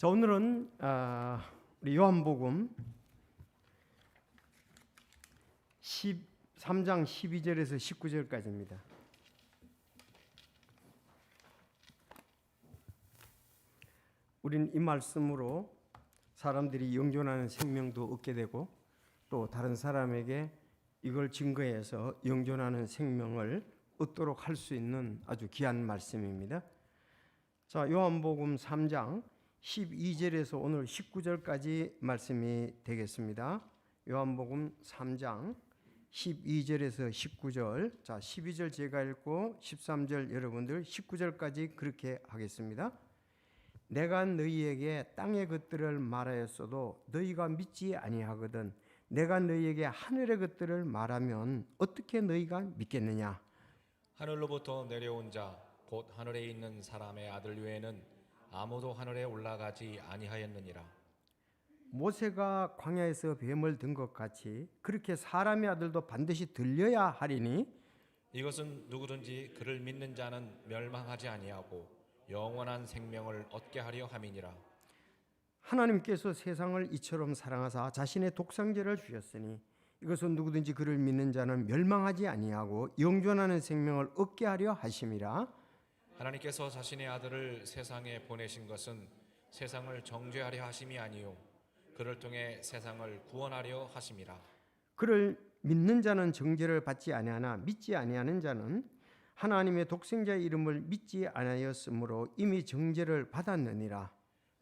자, 오늘은 우리 요한복음 13장 12절에서 19절까지입니다. 우리는 이 말씀으로 사람들이 영존하는 생명도 얻게 되고 또 다른 사람에게 이걸 증거해서 영존하는 생명을 얻도록 할 수 있는 아주 귀한 말씀입니다. 자, 요한복음 3장 12절에서 오늘 19절까지 말씀이 되겠습니다. 요한복음 3장 12절에서 19절. 자, 12절 제가 읽고 13절 여러분들, 19절까지 그렇게 하겠습니다. 내가 너희에게 땅의 것들을 말하였어도 너희가 믿지 아니하거든 내가 너희에게 하늘의 것들을 말하면 어떻게 너희가 믿겠느냐? 하늘로부터 내려온 자 곧 하늘에 있는 사람의 아들 외에는 아무도 하늘에 올라가지 아니하였느니라. 모세가 광야에서 뱀을 든 것 같이 그렇게 사람의 아들도 반드시 들려야 하리니 이것은 누구든지 그를 믿는 자는 멸망하지 아니하고 영원한 생명을 얻게 하려 함이니라. 하나님께서 세상을 이처럼 사랑하사 자신의 독생자를 주셨으니 이것은 누구든지 그를 믿는 자는 멸망하지 아니하고 영존하는 생명을 얻게 하려 하심이라. 하나님께서 자신의 아들을 세상에 보내신 것은 세상을 정죄하려 하심이 아니요 그를 통해 세상을 구원하려 하심이라. 그를 믿는 자는 정죄를 받지 아니하나 믿지 아니하는 자는 하나님의 독생자의 이름을 믿지 아니하였으므로 이미 정죄를 받았느니라.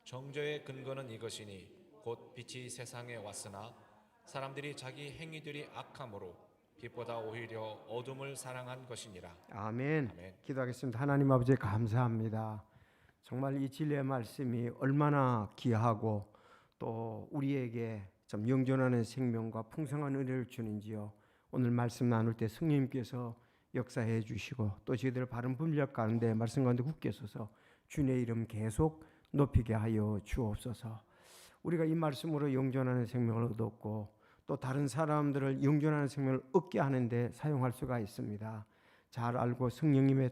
정죄의 근거는 이것이니 곧 빛이 세상에 왔으나 사람들이 자기 행위들이 악함으로 빛보다 오히려 어둠을 사랑한 것이니라. 아멘. 아멘. 기도하겠습니다. 하나님 아버지 감사합니다. 정말 이 진리의 말씀이 얼마나 귀하고 또 우리에게 좀 영존하는 생명과 풍성한 은혜를 주는지요. 오늘 말씀 나눌 때 성령님께서 역사해 주시고 또 저희들 바른 분별 가운데 말씀 가운데 굳게 서서 주님의 이름 계속 높이게 하여 주옵소서. 우리가 이 말씀으로 영존하는 생명을 얻었고 또 다른 사람들을 영존하는 생명을 얻게 하는데 사용할 수가 있습니다. 잘 알고 성령님의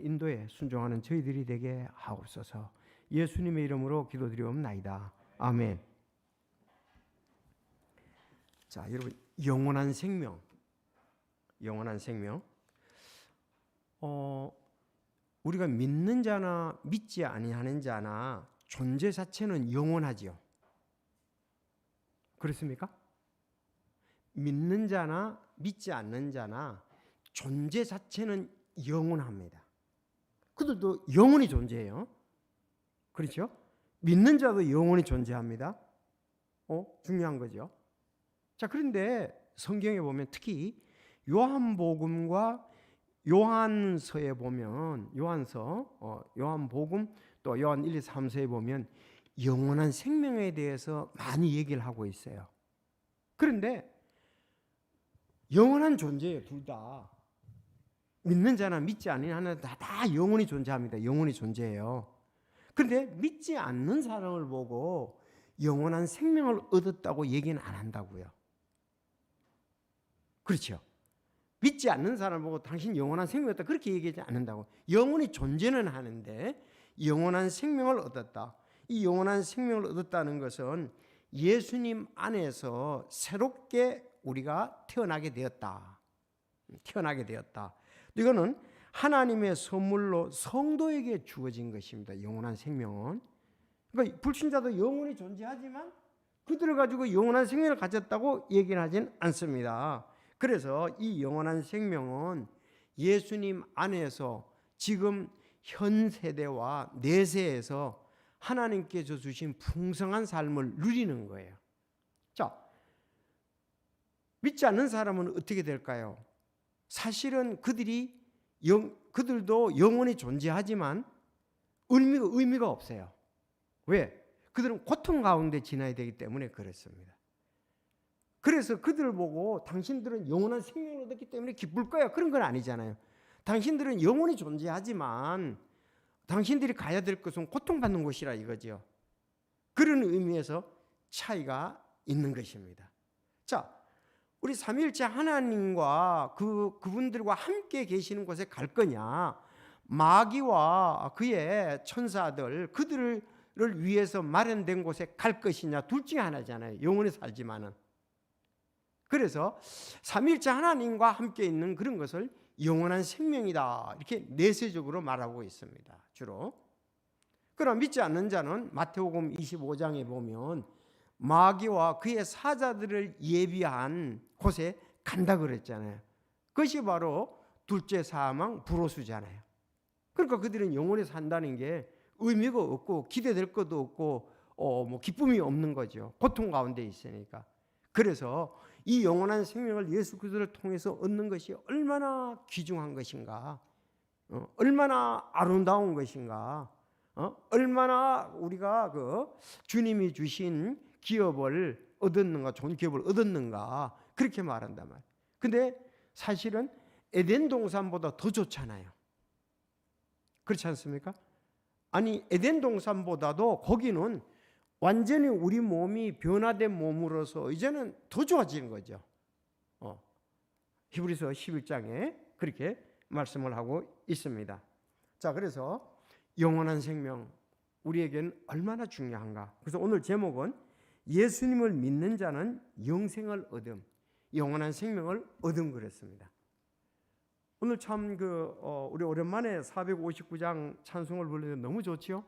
인도에 순종하는 저희들이 되게 하옵소서. 예수님의 이름으로 기도드리옵나이다. 아멘. 자, 여러분, 영원한 생명. 우리가 믿는 자나 믿지 아니하는 자나 존재 자체는 영원하지요. 그렇습니까? 믿는 자나 믿지 않는 자나 존재 자체는 영원합니다. 그들도 영원히 존재해요. 그렇죠? 믿는 자도 영원히 존재합니다. 중요한 거죠. 자, 그런데 성경에 보면 특히 요한복음과 요한서에 보면 요한복음 또 요한 1, 2, 3서에 보면 영원한 생명에 대해서 많이 얘기를 하고 있어요. 그런데 영원한 존재예요. 둘 다. 믿는 자나 믿지 않는 하나 다 영원히 존재합니다. 영원히 존재해요. 그런데 믿지 않는 사람을 보고 영원한 생명을 얻었다고 얘기는 안 한다고요. 그렇죠? 믿지 않는 사람을 보고 당신 영원한 생명을 얻었다 그렇게 얘기하지 않는다고. 영원히 존재는 하는데 영원한 생명을 얻었다. 이 영원한 생명을 얻었다는 것은 예수님 안에서 새롭게 우리가 태어나게 되었다. 이거는 하나님의 선물로 성도에게 주어진 것입니다. 영원한 생명은. 그러니까 불신자도 영원히 존재하지만 그들을 가지고 영원한 생명을 가졌다고 얘기는 하진 않습니다. 그래서 이 영원한 생명은 예수님 안에서 지금 현 세대와 내세에서 하나님께서 주신 풍성한 삶을 누리는 거예요. 자, 믿지 않는 사람은 어떻게 될까요? 사실은 그들도 영원히 존재하지만 의미가 없어요. 왜? 그들은 고통 가운데 지나야 되기 때문에 그렇습니다. 그래서 그들을 보고 당신들은 영원한 생명을 얻었기 때문에 기쁠 거야. 그런 건 아니잖아요. 당신들은 영원히 존재하지만 당신들이 가야 될 것은 고통받는 곳이라 이거죠. 그런 의미에서 차이가 있는 것입니다. 자, 우리 삼위일체 하나님과 그분들과 함께 계시는 곳에 갈 거냐? 마귀와 그의 천사들 그들을 위해서 마련된 곳에 갈 것이냐, 둘 중에 하나잖아요. 영원히 살지만은. 그래서 삼위일체 하나님과 함께 있는 그런 것을 영원한 생명이다, 이렇게 내세적으로 말하고 있습니다. 주로. 그러나 믿지 않는 자는 마태복음 25장에 보면 마귀와 그의 사자들을 예비한 곳에 간다 그랬잖아요. 그것이 바로 둘째 사망 불호수잖아요. 그러니까 그들은 영원히 산다는 게 의미가 없고 기대될 것도 없고 뭐 기쁨이 없는 거죠. 고통 가운데 있으니까. 그래서 이 영원한 생명을 예수 그리스도를 통해서 얻는 것이 얼마나 귀중한 것인가, 얼마나 아름다운 것인가, 얼마나 우리가 그 주님이 주신 기업을 얻었는가, 좋은 기업을 얻었는가, 그렇게 말한단 말이에요. 근데 사실은 에덴 동산보다 더 좋잖아요. 그렇지 않습니까? 아니, 에덴 동산보다도 거기는 완전히 우리 몸이 변화된 몸으로서 이제는 더 좋아지는 거죠. 히브리서 11장에 그렇게 말씀을 하고 있습니다. 자, 그래서 영원한 생명, 우리에겐 얼마나 중요한가. 그래서 오늘 제목은 예수님을 믿는 자는 영생을 얻음, 영원한 생명을 얻음 그랬습니다. 오늘 참 우리 오랜만에 459장 찬송을 부르는데 너무 좋지요.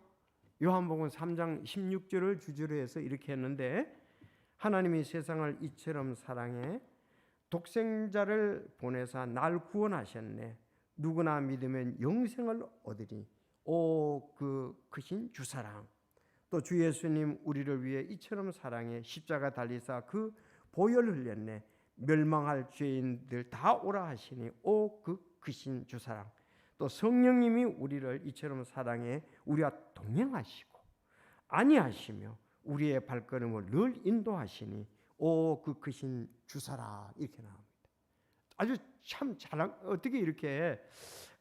요한복음 3장 16절을 주제로 해서 이렇게 했는데, 하나님이 세상을 이처럼 사랑해 독생자를 보내사 날 구원하셨네. 누구나 믿으면 영생을 얻으리. 오, 그 크신 주사랑. 또 주 예수님 우리를 위해 이처럼 사랑해 십자가 달리사 그 보혈 흘렸네. 멸망할 죄인들 다 오라 하시니 오, 그 크신 주사랑. 또 성령님이 우리를 이처럼 사랑해 우리와 동행하시고 안위하시며 우리의 발걸음을 늘 인도하시니 오, 그 크신 주사라. 이렇게 나옵니다. 아주 참 어떻게 이렇게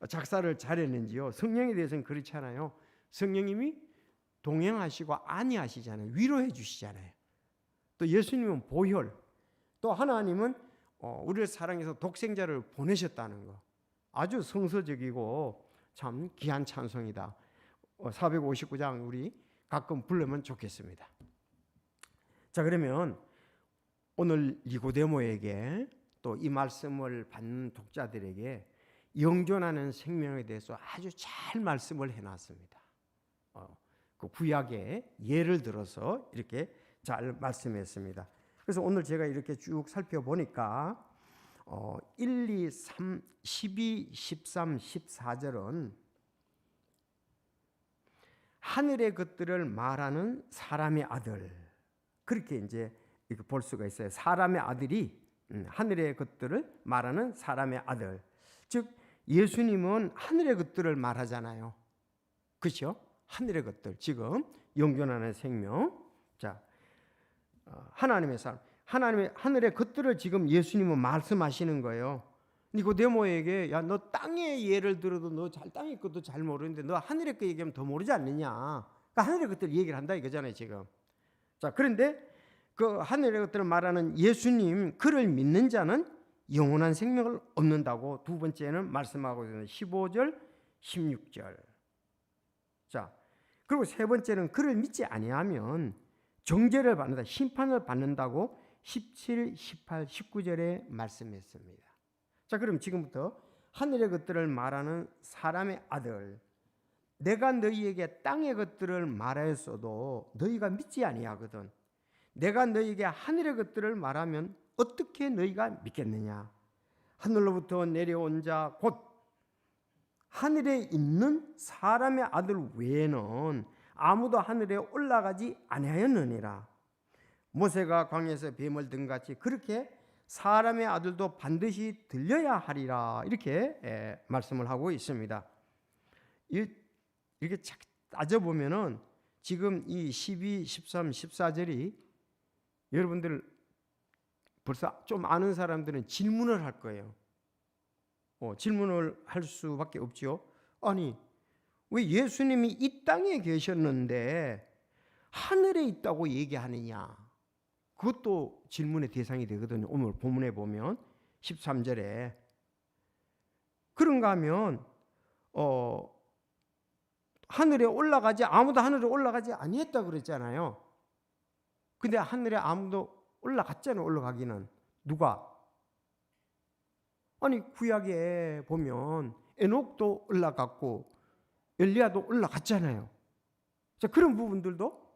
작사를 잘했는지요. 성령에 대해서는 그렇잖아요. 성령님이 동행하시고 안위하시잖아요. 위로해 주시잖아요. 또 예수님은 보혈, 또 하나님은 우리를 사랑해서 독생자를 보내셨다는 거. 아주 성서적이고 참 귀한 찬송이다. 459장 우리 가끔 부르면 좋겠습니다. 자, 그러면 오늘 니고데모에게 또 이 말씀을 받는 독자들에게 영존하는 생명에 대해서 아주 잘 말씀을 해놨습니다. 그 구약의 예를 들어서 이렇게 잘 말씀했습니다. 그래서 오늘 제가 이렇게 쭉 살펴보니까 1, 2, 3, 12, 13, 14절은 하늘의 것들을 말하는 사람의 아들, 그렇게 이제 볼 수가 있어요. 사람의 아들이 하늘의 것들을 말하는 사람의 아들, 즉 예수님은 하늘의 것들을 말하잖아요. 그렇죠? 하늘의 것들, 지금 영존하는 생명. 자, 하나님의 사람, 하나님의 하늘의 것들을 지금 예수님은 말씀하시는 거예요. 니고데모에게 야, 너 땅의 예를 들어도 너 땅의 것도 잘 모르는데 너 하늘의 것 얘기하면 더 모르지 않느냐. 그러니까 하늘의 것들 얘기를 한다 이거잖아요 지금. 자, 그런데 그 하늘의 것들을 말하는 예수님 그를 믿는 자는 영원한 생명을 얻는다고 두 번째는 말씀하고 있는 15절 16절. 자, 그리고 세 번째는 그를 믿지 아니하면 정죄를 받는다, 심판을 받는다고 17, 18, 19절에 말씀했습니다. 자, 그럼 지금부터 하늘의 것들을 말하는 사람의 아들, 내가 너희에게 땅의 것들을 말하였어도 너희가 믿지 아니하거든. 내가 너희에게 하늘의 것들을 말하면 어떻게 너희가 믿겠느냐. 하늘로부터 내려온 자 곧 하늘에 있는 사람의 아들 외에는 아무도 하늘에 올라가지 아니하였느니라. 모세가 광야에서 뱀을 든 같이 그렇게 사람의 아들도 반드시 들려야 하리라. 이렇게 말씀을 하고 있습니다. 이렇게 따져보면은 지금 이 12, 13, 14절이 여러분들 벌써 좀 아는 사람들은 질문을 할 거예요. 질문을 할 수밖에 없죠. 아니, 왜 예수님이 이 땅에 계셨는데 하늘에 있다고 얘기하느냐? 그것도 질문의 대상이 되거든요. 오늘 본문에 보면 13절에. 그런가 하면 하늘에 올라가지 아무도 하늘에 올라가지 아니했다 그랬잖아요. 근데 하늘에 아무도 올라갔잖아요. 올라가기는 누가? 아니 구약에 보면 에녹도 올라갔고 엘리야도 올라갔잖아요. 자, 그런 부분들도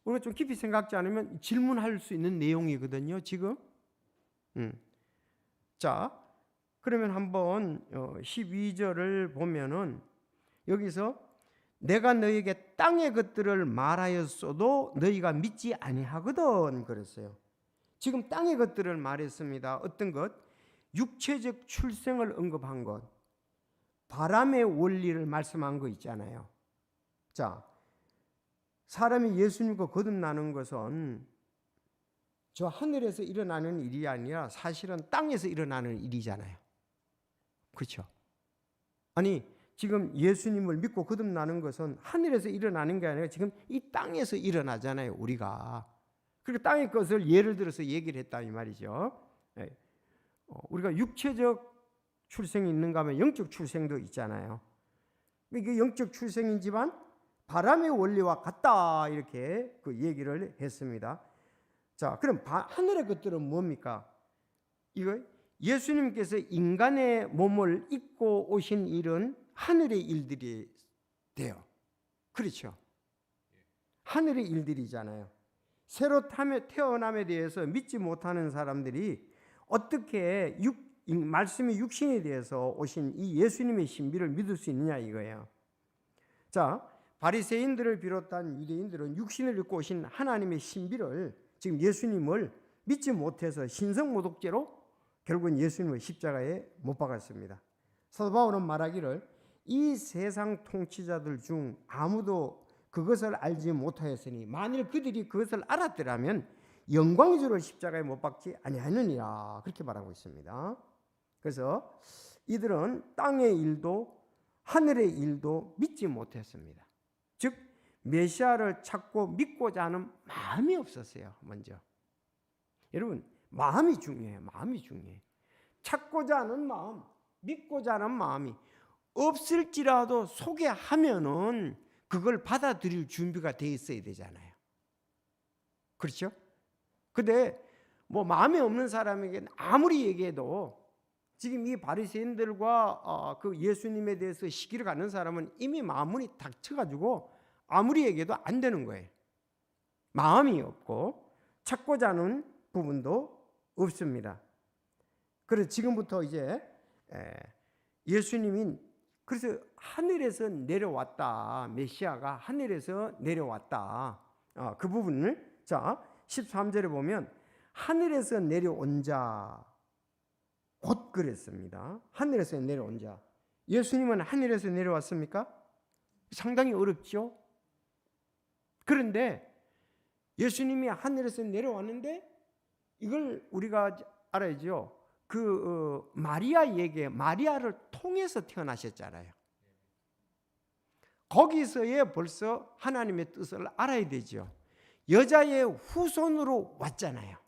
우리가 좀 깊이 생각하지 않으면 질문할 수 있는 내용이거든요. 지금. 자, 그러면 한번 12절을 보면은 여기서 내가 너에게 땅의 것들을 말하였어도 너희가 믿지 아니하거든 그랬어요. 지금 땅의 것들을 말했습니다. 어떤 것? 육체적 출생을 언급한 것, 바람의 원리를 말씀한 거 있잖아요. 자, 사람이 예수님과 거듭나는 것은 저 하늘에서 일어나는 일이 아니라 사실은 땅에서 일어나는 일이잖아요. 그렇죠? 아니 지금 예수님을 믿고 거듭나는 것은 하늘에서 일어나는 게 아니라 지금 이 땅에서 일어나잖아요. 우리가. 그러니까 땅의 것을 예를 들어서 얘기를 했다 이 말이죠. 우리가 육체적 출생이 있는가 하면 영적 출생도 있잖아요. 이게 영적 출생이지만 바람의 원리와 같다 이렇게 그 얘기를 했습니다. 자, 그럼 하늘의 것들은 뭡니까? 이거 예수님께서 인간의 몸을 입고 오신 일은 하늘의 일들이 돼요. 그렇죠? 하늘의 일들이잖아요. 새로 태어남에 대해서 믿지 못하는 사람들이 어떻게 말씀이 육신에 대해서 오신 이 예수님의 신비를 믿을 수 있느냐 이거예요. 자, 바리새인들을 비롯한 유대인들은 육신을 입고 오신 하나님의 신비를 지금 예수님을 믿지 못해서 신성모독죄로 결국은 예수님을 십자가에 못 박았습니다. 사도 바울은 말하기를 이 세상 통치자들 중 아무도 그것을 알지 못하였으니 만일 그들이 그것을 알았더라면 영광의 주를 십자가에 못 박지 아니하느니라 그렇게 말하고 있습니다. 그래서 이들은 땅의 일도 하늘의 일도 믿지 못했습니다. 즉 메시아를 찾고 믿고자 하는 마음이 없었어요. 먼저 여러분 마음이 중요해요. 마음이 중요해요. 찾고자 하는 마음, 믿고자 하는 마음이 없을지라도 소개하면은 그걸 받아들일 준비가 돼 있어야 되잖아요. 그렇죠? 근데 뭐 마음이 없는 사람에게 아무리 얘기해도 지금 이 바리새인들과 그 예수님에 대해서 시기를 갖는 사람은 이미 마음문이 닫혀가지고 아무리 얘기해도 안 되는 거예요. 마음이 없고 찾고자 하는 부분도 없습니다. 그래서 지금부터 이제 예수님이 그래서 하늘에서 내려왔다. 메시아가 하늘에서 내려왔다. 그 부분을 자 13절에 보면 하늘에서 내려온 자 곧 그랬습니다. 하늘에서 내려온 자. 예수님은 하늘에서 내려왔습니까? 상당히 어렵죠. 그런데 예수님이 하늘에서 내려왔는데 이걸 우리가 알아야죠. 마리아를 통해서 태어나셨잖아요. 거기서의 벌써 하나님의 뜻을 알아야 되죠. 여자의 후손으로 왔잖아요.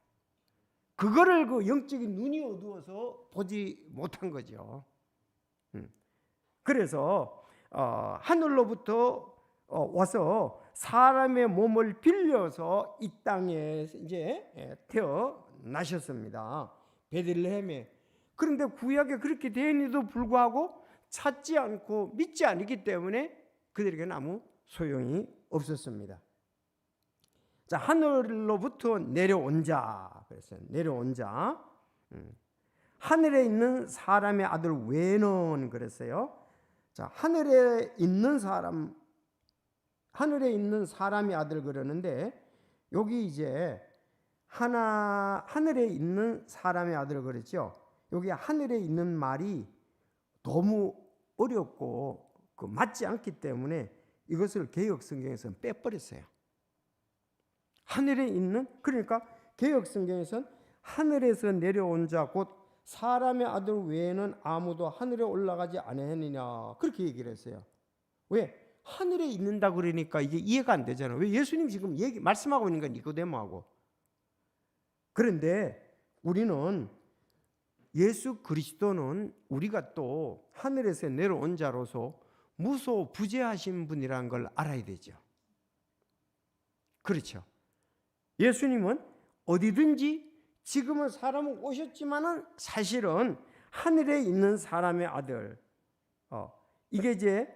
그거를 그 영적인 눈이 어두워서 보지 못한 거죠. 그래서 하늘로부터 와서 사람의 몸을 빌려서 이 땅에 이제 태어나셨습니다. 베들레헴에. 그런데 구약에 그렇게 되었는데도 불구하고 찾지 않고 믿지 않기 때문에 그들에게는 아무 소용이 없었습니다. 자, 하늘로부터 내려온 자. 그래서 내려온 자. 하늘에 있는 사람의 아들 외는 그랬어요. 자, 하늘에 있는 사람의 아들 그러는데 여기 이제 하늘에 있는 사람의 아들 그랬죠. 여기 하늘에 있는 말이 너무 어렵고 맞지 않기 때문에 이것을 개역 성경에서는 빼버렸어요. 하늘에 있는, 그러니까 개역 성경에서는 하늘에서 내려온 자 곧 사람의 아들 외에는 아무도 하늘에 올라가지 아니하느냐 그렇게 얘기를 했어요. 왜? 하늘에 있는다 그러니까 이게 이해가 안 되잖아요. 왜? 예수님 지금 말씀하고 있는 건 니고데모하고. 그런데 우리는 예수 그리스도는 우리가 또 하늘에서 내려온 자로서 무소부재하신 분이라는 걸 알아야 되죠. 그렇죠. 예수님은 어디든지 지금은 사람은 오셨지만은 사실은 하늘에 있는 사람의 아들. 이게 이제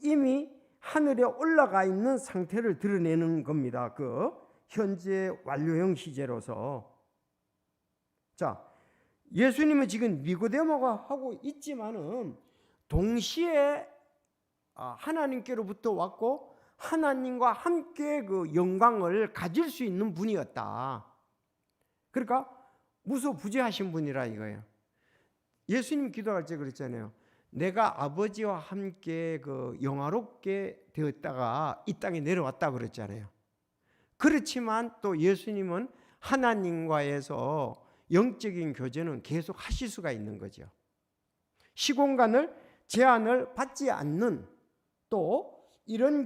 이미 하늘에 올라가 있는 상태를 드러내는 겁니다. 그 현재 완료형 시제로서. 자, 예수님은 지금 니고데모가 하고 있지만은 동시에 하나님께로부터 왔고 하나님과 함께 그 영광을 가질 수 있는 분이었다. 그러니까 무소부재하신 분이라 이거예요. 예수님 기도할 때 그랬잖아요. 내가 아버지와 함께 그 영화롭게 되었다가 이 땅에 내려왔다 그랬잖아요. 그렇지만 또 예수님은 하나님과에서 영적인 교제는 계속 하실 수가 있는 거죠. 시공간을 제한을 받지 않는 또 이런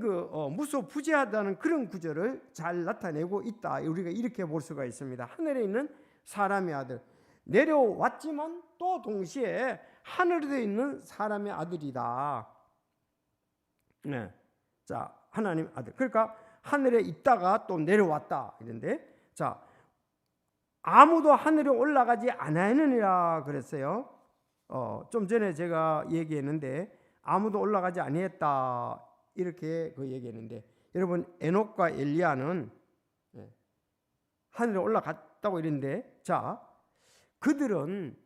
무소부재하다는 그런 구절을 잘 나타내고 있다. 우리가 이렇게 볼 수가 있습니다. 하늘에 있는 사람의 아들. 내려왔지만 또 동시에 하늘에 있는 사람의 아들이다. 네. 자, 하나님 아들. 그러니까 하늘에 있다가 또 내려왔다. 이런데 자, 아무도 하늘에 올라가지 아니하느니라 그랬어요. 좀 전에 제가 얘기했는데 아무도 올라가지 아니했다. 이렇게 얘기했는데 여러분 에녹과 엘리야는 하늘에 올라갔다고 이랬는데 자, 그들은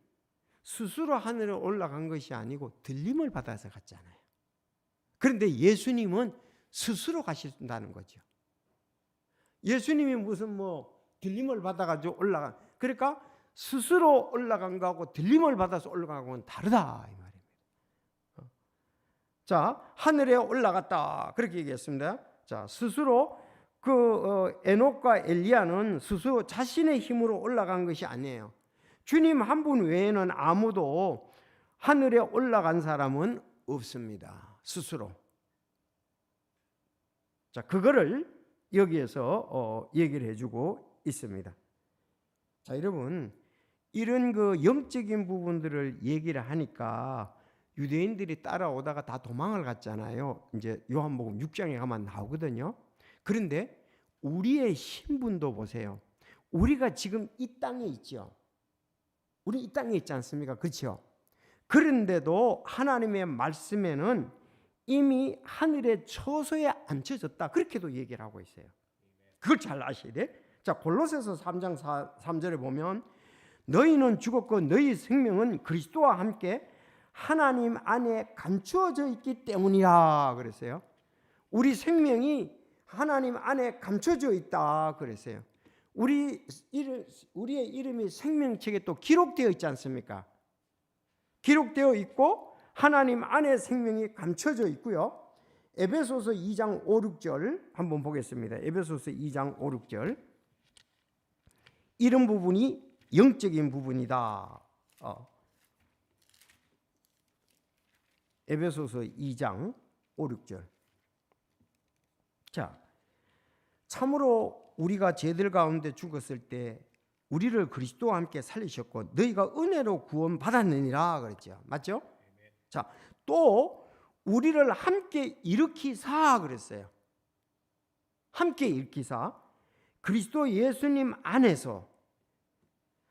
스스로 하늘에 올라간 것이 아니고 들림을 받아서 갔잖아요. 그런데 예수님은 스스로 가신다는 거죠. 예수님이 무슨 들림을 받아가지고 올라간, 그러니까 스스로 올라간 거하고 들림을 받아서 올라간 건 다르다 이 말입니다. 자, 하늘에 올라갔다 그렇게 얘기했습니다. 자, 스스로 에녹과 엘리야는 스스로 자신의 힘으로 올라간 것이 아니에요. 주님 한 분 외에는 아무도 하늘에 올라간 사람은 없습니다. 스스로. 자, 그거를 여기에서 얘기를 해주고 있습니다. 자, 여러분, 이런 영적인 부분들을 얘기를 하니까 유대인들이 따라오다가 다 도망을 갔잖아요. 이제 요한복음 6장에 가면 나오거든요. 그런데 우리의 신분도 보세요. 우리가 지금 이 땅에 있죠. 우리 이 땅에 있지 않습니까? 그렇죠? 그런데도 하나님의 말씀에는 이미 하늘의 처소에 앉혀졌다. 그렇게도 얘기를 하고 있어요. 그걸 잘 아셔야 돼. 자, 골로새서 3장 3절에 보면 너희는 죽었고 너희 생명은 그리스도와 함께 하나님 안에 감추어져 있기 때문이라 그랬어요. 우리 생명이 하나님 안에 감춰져 있다 그랬어요. 우리의 이름이 생명책에 또 기록되어 있지 않습니까? 기록되어 있고 하나님 안에 생명이 감춰져 있고요. 에베소서 2장 5, 6절 한번 보겠습니다. 에베소서 2장 5, 6절. 이런 부분이 영적인 부분이다. 에베소서 2장 5, 6절. 자, 참으로 우리가 죄들 가운데 죽었을 때 우리를 그리스도와 함께 살리셨고 너희가 은혜로 구원 받았느니라 그랬죠. 맞죠? 자, 또 우리를 함께 일으키사 그랬어요. 함께 일으키사 그리스도 예수님 안에서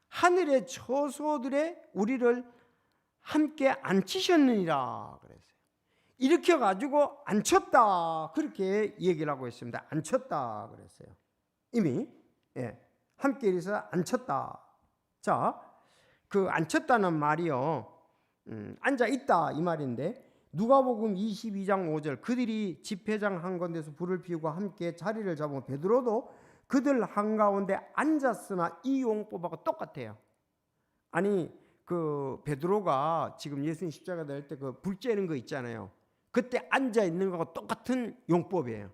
하늘의 처소들에 우리를 함께 앉히셨느니라 그랬어요. 일으켜 가지고 앉혔다 그렇게 얘기를 하고 있습니다. 앉혔다 그랬어요. 이미 함께 일어서 앉혔다. 자, 그 앉혔다는 말이요, 앉아 있다 이 말인데 누가복음 22장 5절 그들이 집회장 한가운데서 불을 피우고 함께 자리를 잡으면 베드로도 그들 한가운데 앉았으나 이 용법하고 똑같아요. 아니 베드로가 지금 예수님 십자가 될 때 불 쬐는 거 있잖아요. 그때 앉아 있는 거하고 똑같은 용법이에요.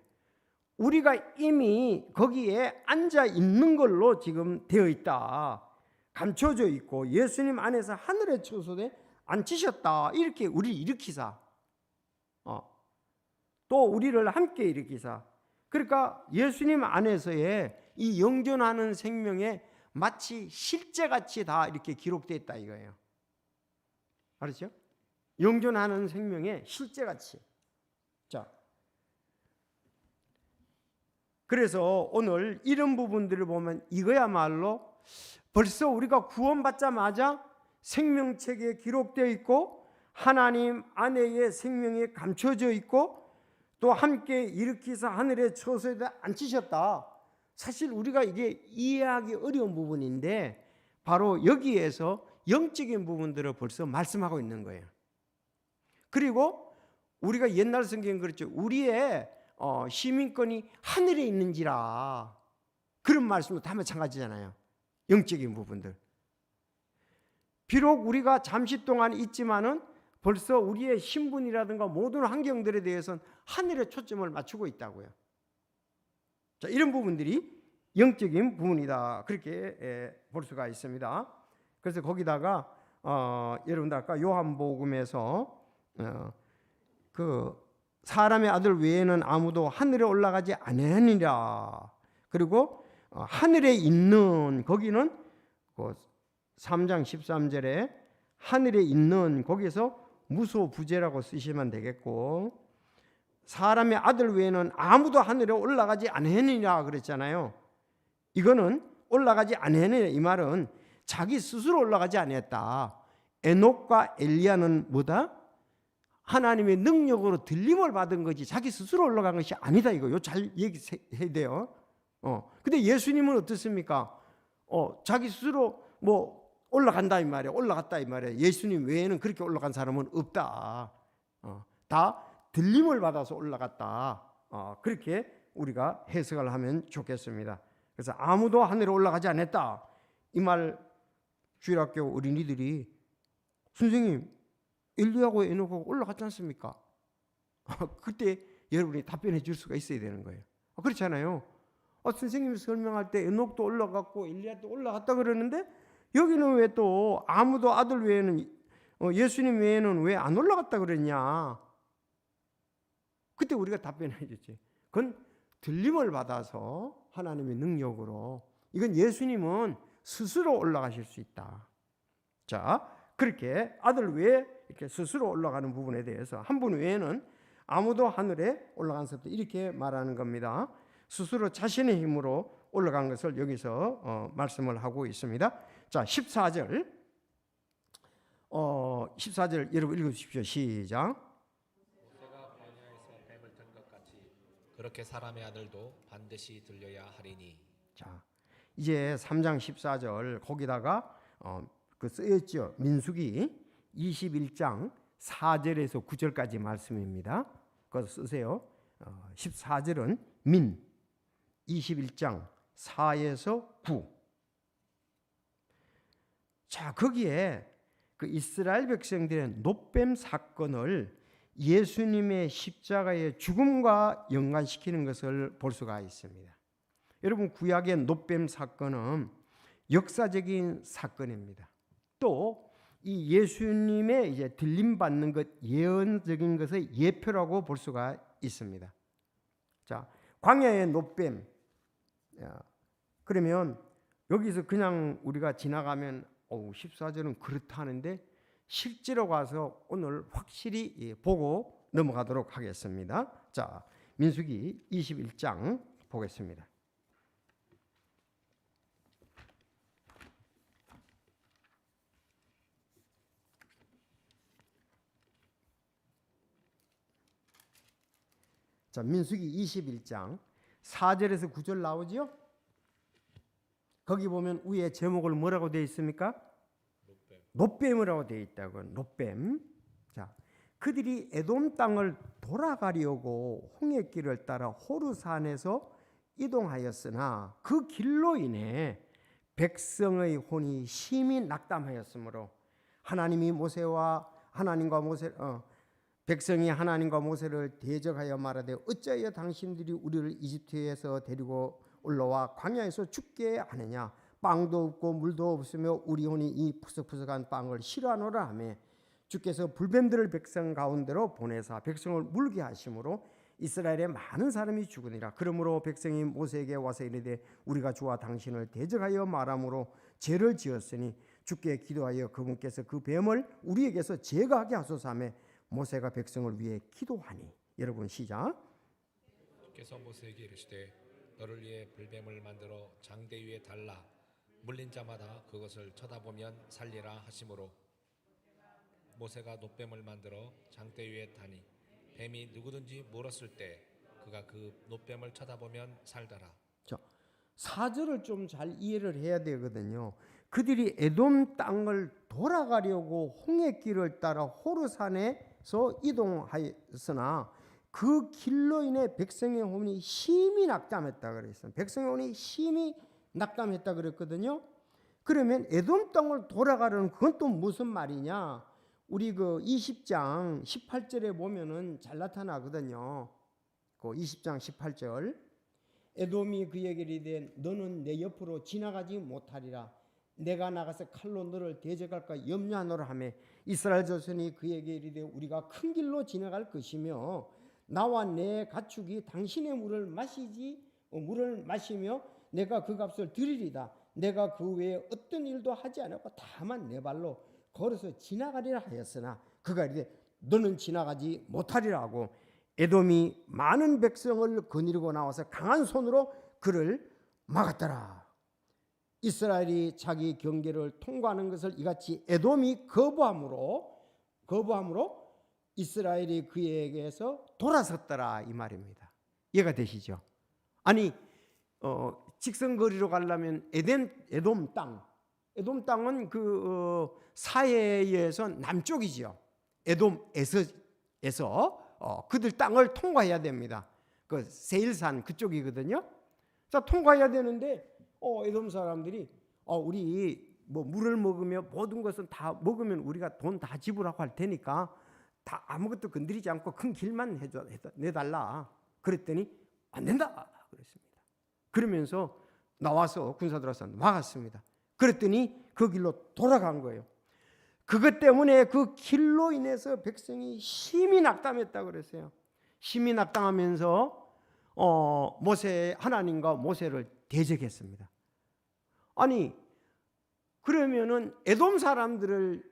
우리가 이미 거기에 앉아 있는 걸로 지금 되어 있다. 감춰져 있고 예수님 안에서 하늘의 처소에 앉히셨다. 이렇게 우리를 일으키사. 또 우리를 함께 일으키사. 그러니까 예수님 안에서의 이 영존하는 생명에 마치 실제같이 다 이렇게 기록되어 있다 이거예요. 알았죠? 영존하는 생명의 실제가치. 자, 그래서 오늘 이런 부분들을 보면 이거야말로 벌써 우리가 구원받자마자 생명책에 기록되어 있고 하나님 안에의 생명이 감춰져 있고 또 함께 일으키사 하늘의 처소에 앉히셨다. 사실 우리가 이게 이해하기 어려운 부분인데 바로 여기에서 영적인 부분들을 벌써 말씀하고 있는 거예요. 그리고 우리가 옛날 성경 그랬죠. 우리의 시민권이 하늘에 있는지라, 그런 말씀도 다 마찬가지잖아요. 영적인 부분들. 비록 우리가 잠시 동안 있지만은 벌써 우리의 신분이라든가 모든 환경들에 대해서는 하늘에 초점을 맞추고 있다고요. 자, 이런 부분들이 영적인 부분이다, 그렇게 볼 수가 있습니다. 그래서 거기다가 여러분들 아까 요한복음에서 그 사람의 아들 외에는 아무도 하늘에 올라가지 아니하니라. 그리고 하늘에 있는, 거기는 그 3장 13절에 하늘에 있는, 거기서 무소부재라고 쓰시면 되겠고, 사람의 아들 외에는 아무도 하늘에 올라가지 아니하니라 그랬잖아요. 이거는 올라가지 아니하니라, 이 말은 자기 스스로 올라가지 아니했다. 에녹과 엘리야는 뭐다? 하나님의 능력으로 들림을 받은 거지 자기 스스로 올라간 것이 아니다. 이거 잘 얘기해야 돼요. 근데 예수님은 어떻습니까? 자기 스스로 뭐 올라간다 이 말이에요. 올라갔다 이 말이에요. 예수님 외에는 그렇게 올라간 사람은 없다. 다 들림을 받아서 올라갔다. 그렇게 우리가 해석을 하면 좋겠습니다. 그래서 아무도 하늘에 올라가지 않았다. 이 말 주일학교 어린이들이 선생님 엘리야하고 에녹하고 올라갔지 않습니까? 그때 여러분이 답변해 줄 수가 있어야 되는 거예요. 그렇잖아요. 선생님이 설명할 때 에녹도 올라갔고 엘리야도 올라갔다 그러는데 여기는 왜 또 아무도 아들 외에는 예수님 외에는 왜 안 올라갔다 그랬냐? 그때 우리가 답변해 줬지. 그건 들림을 받아서 하나님의 능력으로, 이건 예수님은 스스로 올라가실 수 있다. 자, 그렇게 아들 외에 이렇게 스스로 올라가는 부분에 대해서 한 분 외에는 아무도 하늘에 올라간 수 없다, 이렇게 말하는 겁니다. 스스로 자신의 힘으로 올라간 것을 여기서 말씀을 하고 있습니다. 자, 14절 14절 여러분 읽어주십시오. 시작. 모세가 광야에서 뱀을 든 것 같이 그렇게 사람의 아들도 반드시 들려야 하리니. 자, 이제 3장 14절 거기다가 그 쓰였죠. 민수기 21장 4절에서 9절까지 말씀입니다. 그거 쓰세요. 14절은 민, 21장 4에서 9. 자, 거기에 그 이스라엘 백성들의 놋뱀 사건을 예수님의 십자가의 죽음과 연관시키는 것을 볼 수가 있습니다. 여러분, 구약의 놋뱀 사건은 역사적인 사건입니다. 또 이 예수님의 이제 들림 받는 것, 예언적인 것의 예표라고 볼 수가 있습니다. 자, 광야의 놋뱀. 그러면 여기서 그냥 우리가 지나가면 14절은 그렇다는데 실제로 가서 오늘 확실히 보고 넘어가도록 하겠습니다. 자, 민수기 21장 보겠습니다. 자, 민수기 21장 4절에서 9절 나오지요? 거기 보면 위에 제목을 뭐라고 되어 있습니까? 놋뱀이라고 되어 있다고. 놋뱀. 자, 그들이 에돔 땅을 돌아가려고 홍해길을 따라 호르산에서 이동하였으나 그 길로 인해 백성의 혼이 심히 낙담하였으므로 백성이 하나님과 모세를 대적하여 말하되 어찌하여 당신들이 우리를 이집트에서 데리고 올라와 광야에서 죽게 하느냐? 빵도 없고 물도 없으며 우리 혼이 이 푸석푸석한 빵을 싫어하노라 하며 주께서 불뱀들을 백성 가운데로 보내사 백성을 물게 하심으로 이스라엘의 많은 사람이 죽으니라. 그러므로 백성이 모세에게 와서 이르되 우리가 주와 당신을 대적하여 말함으로 죄를 지었으니 주께 기도하여 그분께서 그 뱀을 우리에게서 제거하게 하소서 하며 모세가 백성을 위해 기도하니. 여러분 시작. 주께서 모세에게 이르시되 너를 위해 불뱀을 만들어 장대 위에 달라 물린 자마다 그것을 쳐다보면 살리라 하심으로 모세가 놋뱀을 만들어 장대 위에 다니 뱀이 누구든지 물었을 때 그가 그 놋뱀을 쳐다보면 살더라. 자, 4절을 좀 잘 이해를 해야 되거든요. 그들이 에돔 땅을 돌아가려고 홍해길을 따라 호르산에서 이동하였으나 그 길로 인해 백성의 혼이 심히 낙담했다 그랬어요. 백성의 혼이 심히 낙담했다 그랬거든요. 그러면 에돔 땅을 돌아가려는 그건 또 무슨 말이냐? 우리 그 20장 18절에 보면은 잘 나타나거든요. 그 20장 18절. 에돔이 그에게 이르되 너는 내 옆으로 지나가지 못하리라. 내가 나가서 칼로 너를 대적할까 염려하노라 하며 이스라엘 자손이 그에게 이르되 우리가 큰 길로 지나갈 것이며 나와 내 가축이 당신의 물을 마시며 내가 그 값을 드리리다. 내가 그 외에 어떤 일도 하지 않았고 다만 내 발로 걸어서 지나가리라 하였으나 그가 이르되 너는 지나가지 못하리라 하고 에돔이 많은 백성을 거느리고 나와서 강한 손으로 그를 막았더라. 이스라엘이 자기 경계를 통과하는 것을 이같이 에돔이 거부함으로 이스라엘이 그에게서 돌아섰더라 이 말입니다. 이해가 되시죠? 아니 직선거리로 가려면 에돔 땅은 그 사해에서 남쪽이죠. 에돔에서 그들 땅을 통과해야 됩니다. 그 세일산 그쪽이거든요. 자, 통과해야 되는데 에돔 사람들이 우리 뭐 물을 먹으며 모든 것은 다 먹으면 우리가 돈 다 지불하고 할 테니까 다 아무것도 건드리지 않고 큰 길만 내달라. 그랬더니 안 된다 그랬습니다. 그러면서 나와서 군사들 와서 막았습니다. 그랬더니 그 길로 돌아간 거예요. 그것 때문에 그 길로 인해서 백성이 심히 낙담했다 그랬어요. 심히 낙담하면서 하나님과 모세를 대적했습니다. 아니 그러면은 에돔 사람들을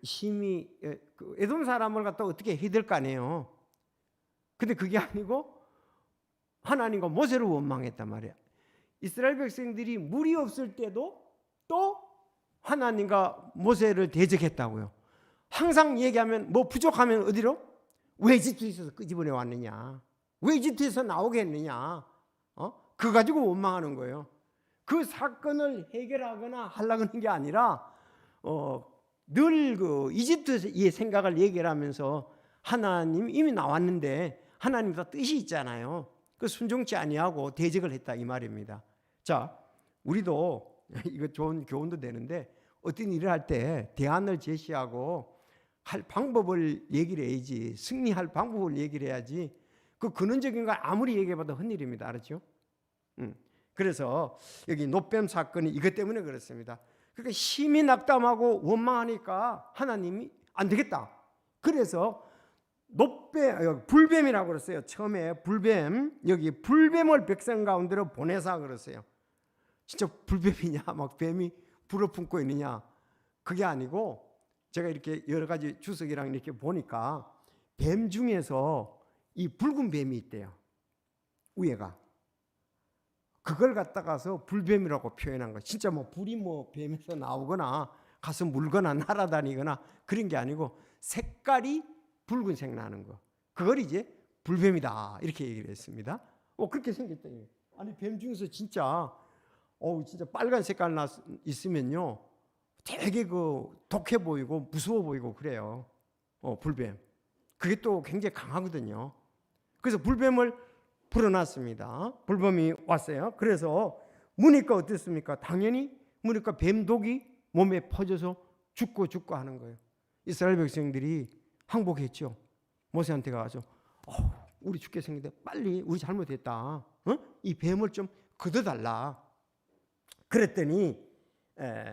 에돔 사람을 갖다 어떻게 해야 될 거 아니에요. 근데 그게 아니고 하나님과 모세를 원망했단 말이야. 이스라엘 백성들이 물이 없을 때도 또 하나님과 모세를 대적했다고요. 항상 얘기하면 뭐 부족하면 어디로? 왜 이집트에서 끄집어내 왔느냐? 왜 이집트에서 나오게 했느냐? 그거 가지고 원망하는 거예요. 그 사건을 해결하거나 하려고 하는 게 아니라 늘 그 이집트의 생각을 얘기를 하면서 하나님 이미 나왔는데 하나님도 뜻이 있잖아요. 그 순종치 아니하고 대적을 했다 이 말입니다. 자, 우리도 이거 좋은 교훈도 되는데 어떤 일을 할 때 대안을 제시하고 할 방법을 얘기를 해야지, 승리할 방법을 얘기를 해야지. 그 근원적인 걸 아무리 얘기해봐도 헛일입니다. 알았죠? 그래서 여기 놋뱀 사건이 이것 때문에 그렇습니다. 그러니까 심히 낙담하고 원망하니까 하나님이 안 되겠다. 그래서 불뱀이라고 그랬어요. 처음에 여기 불뱀을 백성 가운데로 보내사 그랬어요. 진짜 불뱀이냐? 막 뱀이 불을 품고 있느냐? 그게 아니고 제가 이렇게 여러 가지 주석이랑 이렇게 보니까 뱀 중에서 이 붉은 뱀이 있대요. 위에가. 그걸 갖다가서 불뱀이라고 표현한 거. 진짜 뭐 불이 뭐 뱀에서 나오거나 가서 물거나 날아다니거나 그런 게 아니고 색깔이 붉은색 나는 거. 그걸 이제 불뱀이다 이렇게 얘기를 했습니다. 그렇게 생겼다. 아니 뱀 중에서 진짜 빨간 색깔 있으면요 되게 그 독해 보이고 무서워 보이고 그래요. 불뱀. 그게 또 굉장히 강하거든요. 그래서 불뱀을 풀어놨습니다. 불뱀이 왔어요. 그래서 무니까 어땠습니까? 당연히 무니까 뱀독이 몸에 퍼져서 죽고 하는 거예요. 이스라엘 백성들이 항복했죠. 모세한테 가서 우리 죽게 생긴데 빨리 우리 잘못했다. 이 뱀을 좀 걷어달라. 그랬더니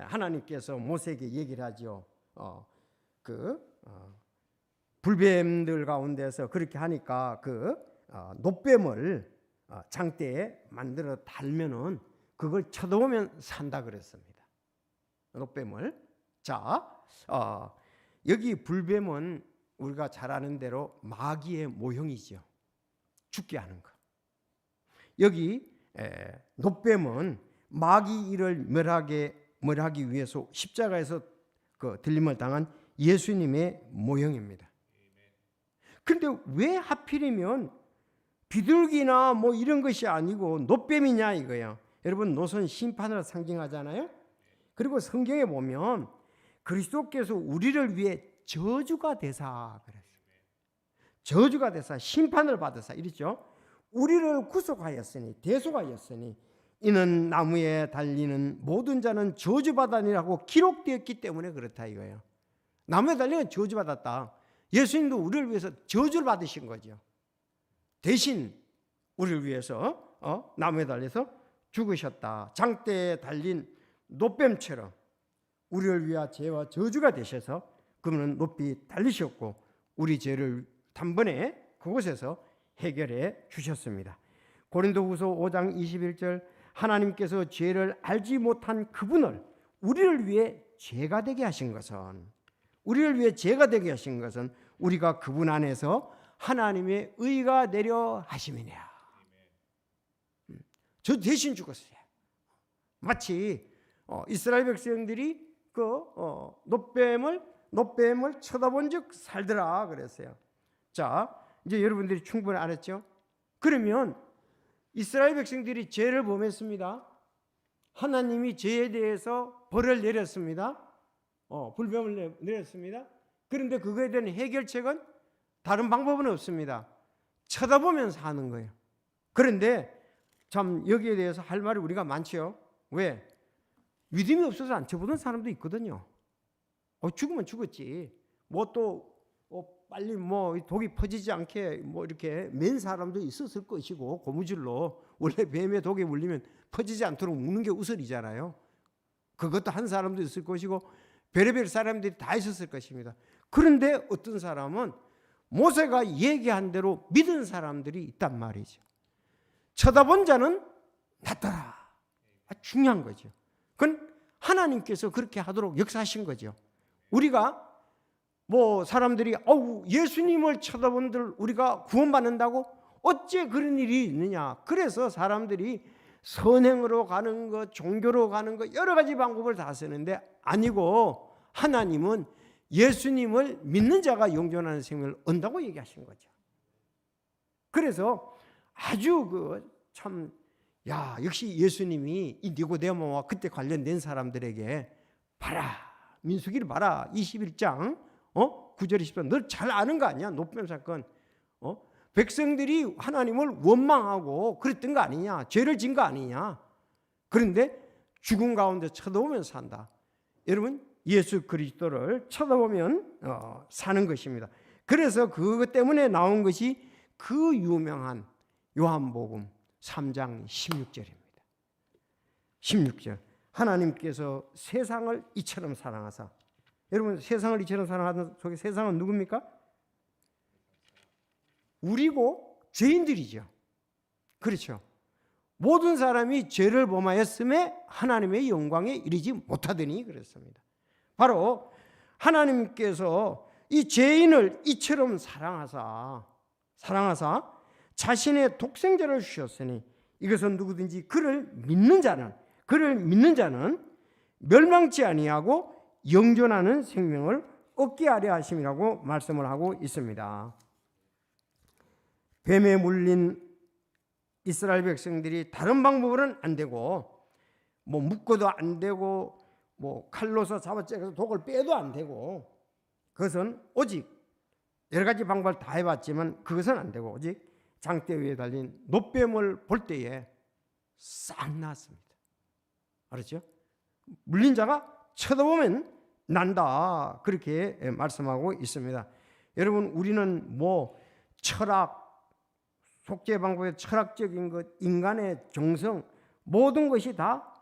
하나님께서 모세에게 얘기를 하죠. 불뱀들 가운데서 그렇게 하니까 놋뱀을 장대에 만들어 달면은 그걸 쳐다보면 산다 그랬습니다. 놋뱀을 자, 여기 불뱀은 우리가 잘 아는 대로 마귀의 모형이죠. 죽게 하는 것. 여기 놋뱀은 마귀 일을 멸하기 위해서 십자가에서 그 들림을 당한 예수님의 모형입니다. 그런데 왜 하필이면 비둘기나 뭐 이런 것이 아니고 놋뱀이냐 이거예요. 여러분, 놋은 심판을 상징하잖아요. 그리고 성경에 보면 그리스도께서 우리를 위해 저주가 되사 그랬어요. 저주가 되사 심판을 받으사 이랬죠. 우리를 구속하였으니 대속하였으니 이는 나무에 달리는 모든 자는 저주받아니라고 기록되었기 때문에 그렇다 이거예요. 나무에 달리는 저주받았다. 예수님도 우리를 위해서 저주를 받으신 거죠. 대신 우리를 위해서 나무에 달려서 죽으셨다. 장대에 달린 놋뱀처럼 우리를 위하 죄와 저주가 되셔서 그분은 높이 달리셨고 우리 죄를 단번에 그곳에서 해결해 주셨습니다. 고린도후서 5장 21절 하나님께서 죄를 알지 못한 그분을 우리를 위해 죄가 되게 하신 것은 우리가 그분 안에서 하나님의 의가 되려 하심이냐. 저 대신 죽었어요. 마치 이스라엘 백성들이 그 놋뱀을 쳐다본 즉 살더라 그랬어요. 자, 이제 여러분들이 충분히 알았죠? 그러면 이스라엘 백성들이 죄를 범했습니다. 하나님이 죄에 대해서 벌을 내렸습니다. 불뱀을 내렸습니다. 그런데 그거에 대한 해결책은 다른 방법은 없습니다. 쳐다보면서 하는 거예요. 그런데 참 여기에 대해서 할 말이 우리가 많죠. 왜? 믿음이 없어서 안 쳐보던 사람도 있거든요. 죽으면 죽었지. 뭐 또 빨리 뭐 독이 퍼지지 않게 뭐 이렇게 맨 사람도 있었을 것이고, 고무줄로 원래 뱀에 독에 물리면 퍼지지 않도록 묶는 게 우설이잖아요. 그것도 한 사람도 있을 것이고 별의별 사람들이 다 있었을 것입니다. 그런데 어떤 사람은 모세가 얘기한 대로 믿은 사람들이 있단 말이죠. 쳐다본 자는 낫더라. 중요한 거죠. 그건 하나님께서 그렇게 하도록 역사하신 거죠. 우리가 뭐 사람들이 예수님을 쳐다본들 우리가 구원받는다고 어째 그런 일이 있느냐. 그래서 사람들이 선행으로 가는 것, 종교로 가는 것 여러 가지 방법을 다 쓰는데 아니고 하나님은 예수님을 믿는 자가 영존하는 생명을 얻는다고 얘기하신 거죠. 그래서 아주 역시 예수님이 이 니고데모와 그때 관련된 사람들에게 봐라, 민수기를 봐라, 21장 9절 10절 너 잘 아는 거 아니야? 놋뱀 사건. 백성들이 하나님을 원망하고 그랬던 거 아니냐? 죄를 진 거 아니냐? 그런데 죽은 가운데 쳐다보면서 산다. 여러분, 예수 그리스도를 쳐다보면 사는 것입니다. 그래서 그것 때문에 나온 것이 그 유명한 요한복음 3장 16절입니다. 16절. 하나님께서 세상을 이처럼 사랑하사. 여러분, 세상을 이처럼 사랑하는 속에 세상은 누굽니까? 우리고 죄인들이죠. 그렇죠. 모든 사람이 죄를 범하였음에 하나님의 영광에 이르지 못하더니 그랬습니다. 바로 하나님께서 이 죄인을 이처럼 사랑하사 자신의 독생자를 주셨으니 이것은 누구든지 그를 믿는 자는 멸망치 아니하고 영존하는 생명을 얻게 하려 하심이라고 말씀을 하고 있습니다. 뱀에 물린 이스라엘 백성들이 다른 방법으로는 안 되고 뭐 묶어도 안 되고 뭐 칼로서 잡아채서 독을 빼도 안 되고 그것은 오직 여러 가지 방법을 다 해봤지만 그것은 안 되고 오직 장대 위에 달린 놋뱀을 볼 때에 싹 났습니다. 알았죠? 물린 자가 쳐다보면 난다. 그렇게 말씀하고 있습니다. 여러분, 우리는 뭐 철학, 속죄 방법의 철학적인 것, 인간의 정성 모든 것이 다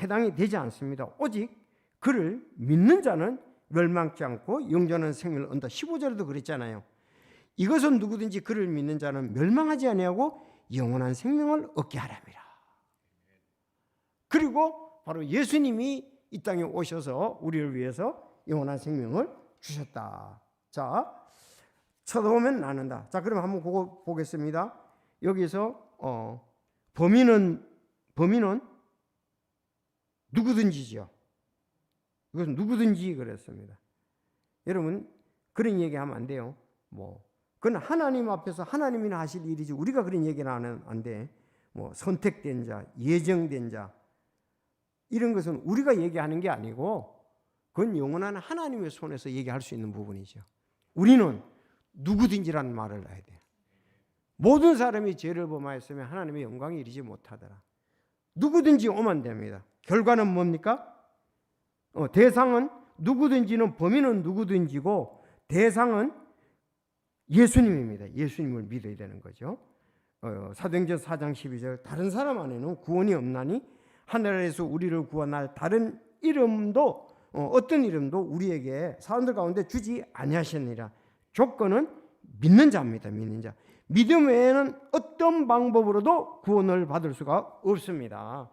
해당이 되지 않습니다. 오직 그를 믿는 자는 멸망치 않고 영존하는 생명을 얻는다. 15절에도 그랬잖아요. 이것은 누구든지 그를 믿는 자는 멸망하지 아니하고 영원한 생명을 얻게 하랍니다. 그리고 바로 예수님이 이 땅에 오셔서 우리를 위해서 영원한 생명을 주셨다. 자, 쳐다보면 낫는다. 자, 그럼 한번 그거 보겠습니다. 여기서 범인은 누구든지죠. 이것은 누구든지 그랬습니다. 여러분 그런 얘기하면 안 돼요. 그건 하나님 앞에서 하나님이 하실 일이지 우리가 그런 얘기는 하면 안 돼. 선택된 자, 예정된 자 이런 것은 우리가 얘기하는 게 아니고 그건 영원한 하나님의 손에서 얘기할 수 있는 부분이죠. 우리는 누구든지라는 말을 해야 돼요. 모든 사람이 죄를 범하였으면 하나님의 영광에 이르지 못하더라. 누구든지 오면 됩니다. 결과는 뭡니까? 대상은 누구든지는 범인은 누구든지고 대상은 예수님입니다. 예수님을 믿어야 되는 거죠. 사도행전 4장 12절 다른 사람 안에는 구원이 없나니 하늘에서 우리를 구원할 다른 이름도 어떤 이름도 우리에게 사람들 가운데 주지 아니하셨느니라. 조건은 믿는 자입니다. 믿는 자. 믿음 외에는 어떤 방법으로도 구원을 받을 수가 없습니다.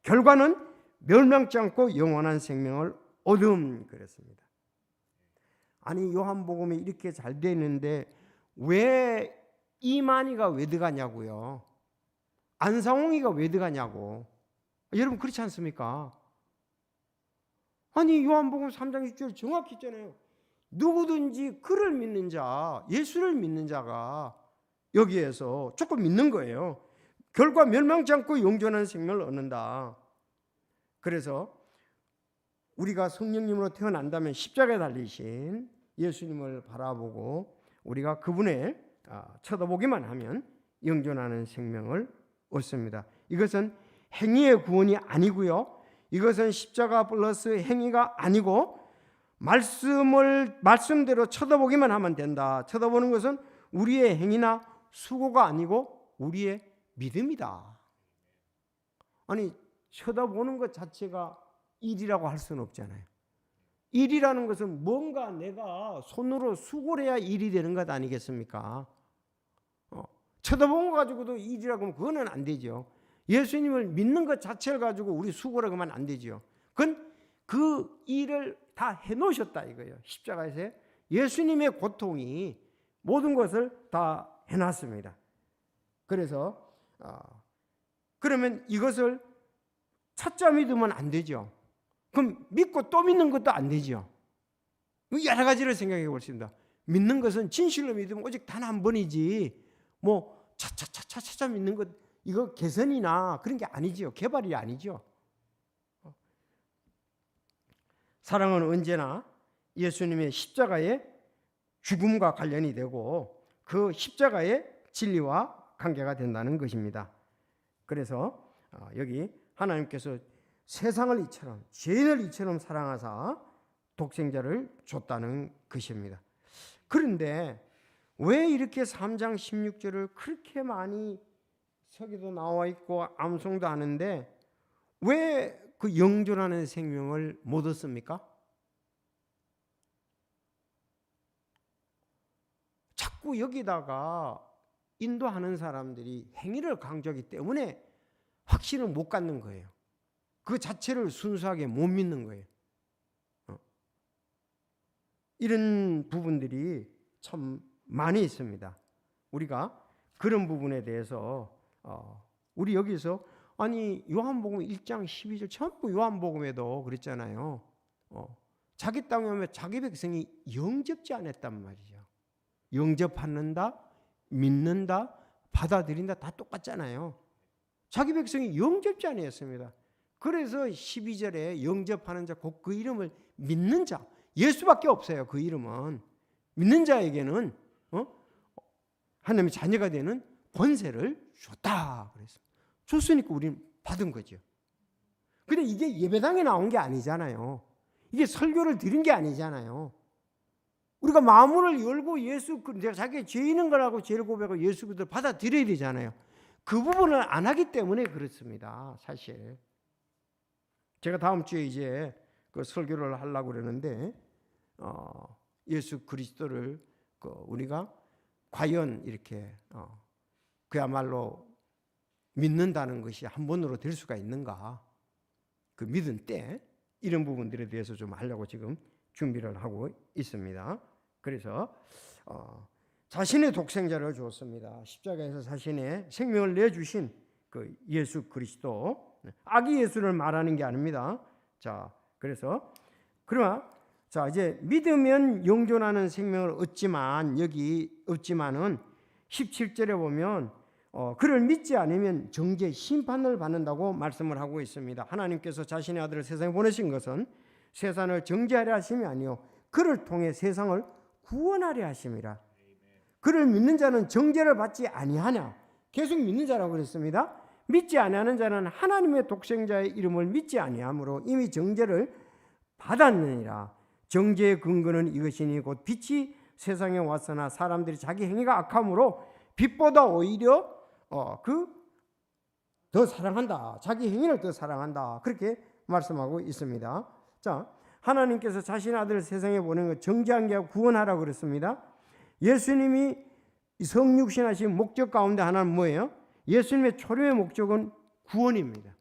결과는 멸망치 않고 영원한 생명을 얻음 그랬습니다. 아니 요한복음이 이렇게 잘 되는데 왜 이만희가 왜 들어가냐고요. 안상홍이가 왜 들어가냐고. 여러분 그렇지 않습니까? 아니 요한복음 3장 6절 정확히 있잖아요. 누구든지 그를 믿는 자, 예수를 믿는 자가 여기에서 조금 믿는 거예요. 결과 멸망치 않고 영존한 생명을 얻는다. 그래서 우리가 성령님으로 태어난다면 십자가에 달리신 예수님을 바라보고 우리가 그분을 쳐다보기만 하면 영존하는 생명을 얻습니다. 이것은 행위의 구원이 아니고요. 이것은 십자가 플러스 행위가 아니고 말씀대로 쳐다보기만 하면 된다. 쳐다보는 것은 우리의 행위나 수고가 아니고 우리의 믿음이다. 아니 쳐다보는 것 자체가 일이라고 할 수는 없잖아요. 일이라는 것은 뭔가 내가 손으로 수고를 해야 일이 되는 것 아니겠습니까? 쳐다본 거 가지고도 일이라고 하면 그거는 안 되죠. 예수님을 믿는 것 자체를 가지고 우리 수고라고 하면 안 되죠. 그건 그 일을 다 해놓으셨다 이거예요. 십자가에서 예수님의 고통이 모든 것을 다 해놨습니다. 그래서 그러면 이것을 찾자 믿으면 안 되죠. 그럼 믿고 또 믿는 것도 안 되죠. 여러 가지를 생각해 보십니다. 믿는 것은 진실로 믿으면 오직 단 한 번이지 차차차차 믿는 것 이거 개선이나 그런 게 아니죠. 개발이 아니죠. 사랑은 언제나 예수님의 십자가의 죽음과 관련이 되고 그 십자가의 진리와 관계가 된다는 것입니다. 그래서 여기 하나님께서 세상을 이처럼 죄인을 이처럼 사랑하사 독생자를 줬다는 것입니다. 그런데 왜 이렇게 3장 16절을 그렇게 많이 서기도 나와 있고 암송도 하는데 왜 그 영존하는 생명을 못 얻습니까? 자꾸 여기다가 인도하는 사람들이 행위를 강조하기 때문에 확신을 못 갖는 거예요. 그 자체를 순수하게 못 믿는 거예요. 이런 부분들이 참 많이 있습니다. 우리가 그런 부분에 대해서 우리 여기서 아니 요한복음 1장 12절 전부 요한복음에도 그랬잖아요. 자기 땅에 오면 자기 백성이 영접지 않았단 말이죠. 영접받는다, 믿는다, 받아들인다 다 똑같잖아요. 자기 백성이 영접지 않았습니다. 그래서 12절에 영접하는 자 곧 그 이름을 믿는 자 예수밖에 없어요. 그 이름은 믿는 자에게는 하나님의 자녀가 되는 권세를 줬다 그랬습니다. 줬으니까 우리는 받은 거죠. 근데 이게 예배당에 나온 게 아니잖아요. 이게 설교를 드린 게 아니잖아요. 우리가 마음을 열고 예수 내가 자기가 죄 있는 거라고 죄를 고백하고 예수 그리스도를 받아들여야 되잖아요. 그 부분을 안 하기 때문에 그렇습니다. 사실 제가 다음 주에 이제 그 설교를 하려고 그러는데 예수 그리스도를 우리가 과연 이렇게 그야말로 믿는다는 것이 한 번으로 될 수가 있는가? 그 믿은 때 이런 부분들에 대해서 좀 하려고 지금 준비를 하고 있습니다. 그래서 자신의 독생자를 주었습니다. 십자가에서 자신의 생명을 내주신 그 예수 그리스도, 아기 예수를 말하는 게 아닙니다. 자, 그래서 그러나 자 이제 믿으면 영존하는 생명을 얻지만 여기 없지만은 17절에 보면 그를 믿지 않으면 정죄 심판을 받는다고 말씀을 하고 있습니다. 하나님께서 자신의 아들을 세상에 보내신 것은 세상을 정죄하려 하심이 아니요 그를 통해 세상을 구원하려 하심이라. 그를 믿는 자는 정죄를 받지 아니하냐. 계속 믿는 자라고 그랬습니다. 믿지 아니하는 자는 하나님의 독생자의 이름을 믿지 아니하므로 이미 정죄를 받았느니라. 정죄의 근거는 이것이니 곧 빛이 세상에 왔으나 사람들이 자기 행위가 악함으로 빛보다 오히려 더 사랑한다. 자기 행위를 더 사랑한다. 그렇게 말씀하고 있습니다. 자, 하나님께서 자신의 아들을 세상에 보낸 것 정죄한 게 아니고 구원하라고 그랬습니다. 예수님이 성육신하신 목적 가운데 하나는 뭐예요? 예수님의 초림의 목적은 구원입니다.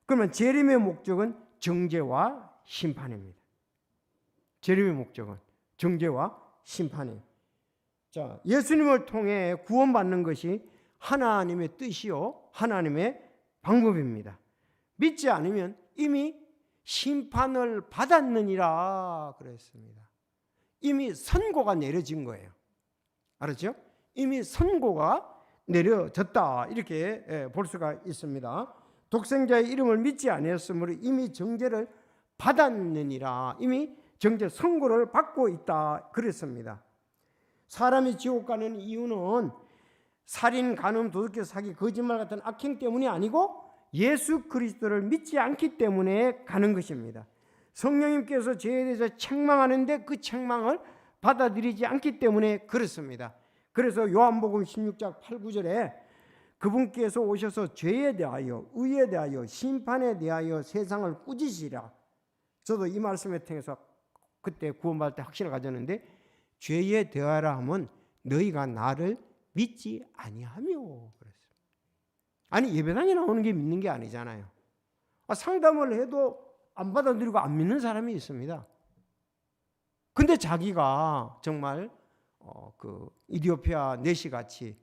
그러면 재림의 목적은 정죄와 심판입니다. 재림의 목적은 정죄와 심판이에요. 자, 예수님을 통해 구원받는 것이 하나님의 뜻이요 하나님의 방법입니다. 믿지 않으면 이미 심판을 받았느니라 그랬습니다. 이미 선고가 내려진 거예요. 알았죠? 이미 선고가 내려졌다 이렇게 볼 수가 있습니다. 독생자의 이름을 믿지 아니했으므로 이미 정죄를 받았느니라. 이미 정죄 선고를 받고 있다 그랬습니다. 사람이 지옥 가는 이유는 살인, 간음, 도둑질, 사기, 거짓말 같은 악행 때문이 아니고 예수 그리스도를 믿지 않기 때문에 가는 것입니다. 성령님께서 죄에 대해서 책망하는데 그 책망을 받아들이지 않기 때문에 그렇습니다. 그래서 요한복음 16장 8, 9절에 그분께서 오셔서 죄에 대하여, 의에 대하여, 심판에 대하여 세상을 꾸짖으시라. 저도 이 말씀에 통해서 그때 구원받을 때 확신을 가졌는데 죄에 대하라 하면 너희가 나를 믿지 아니하며 그랬어요. 아니 예배당에 나오는 게 믿는 게 아니잖아요. 상담을 해도 안 받아들이고 안 믿는 사람이 있습니다. 근데 자기가 정말 그 이디오피아 내시 같이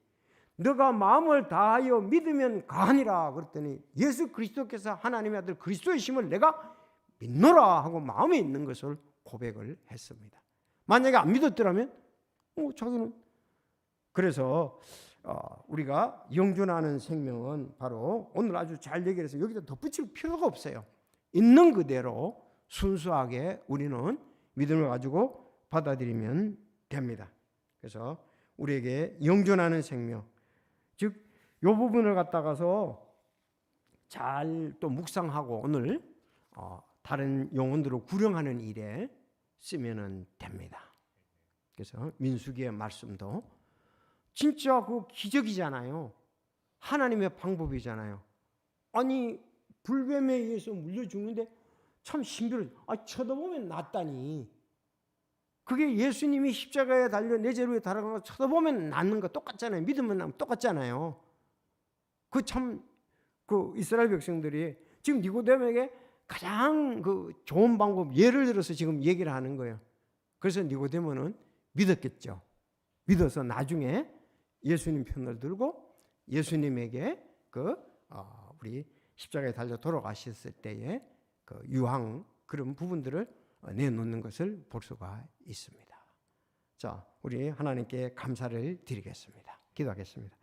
너가 마음을 다하여 믿으면 가하니라 그랬더니 예수 그리스도께서 하나님의 아들 그리스도의 심을 내가 믿노라 하고 마음에 있는 것을 고백을 했습니다. 만약에 안 믿었더라면 자기는 그래서 우리가 영존하는 생명은 바로 오늘 아주 잘 얘기를 해서 여기다 덧붙일 필요가 없어요. 있는 그대로 순수하게 우리는 믿음을 가지고 받아들이면 됩니다. 그래서 우리에게 영존하는 생명, 즉 이 부분을 갖다가서 잘 또 묵상하고 오늘 다른 용언들을 구령하는 일에 쓰면 됩니다. 그래서 민수기의 말씀도 진짜 그 기적이잖아요. 하나님의 방법이잖아요. 아니 불뱀에 의해서 물려 죽는데 참 신비로워. 쳐다보면 낫다니. 그게 예수님이 십자가에 달려 내 죄 위에 달아간 거 쳐다보면 낫는 거 똑같잖아요. 믿으면 나면 똑같잖아요. 그 참 그 이스라엘 백성들이 지금 니고데모에게 가장 그 좋은 방법 예를 들어서 지금 얘기를 하는 거예요. 그래서 니고데모는 믿었겠죠. 믿어서 나중에 예수님 편을 들고 예수님에게 우리 십자가에 달려 돌아가셨을 때의 그 유황 그런 부분들을 내놓는 것을 볼 수가 있습니다. 자, 우리 하나님께 감사를 드리겠습니다. 기도하겠습니다.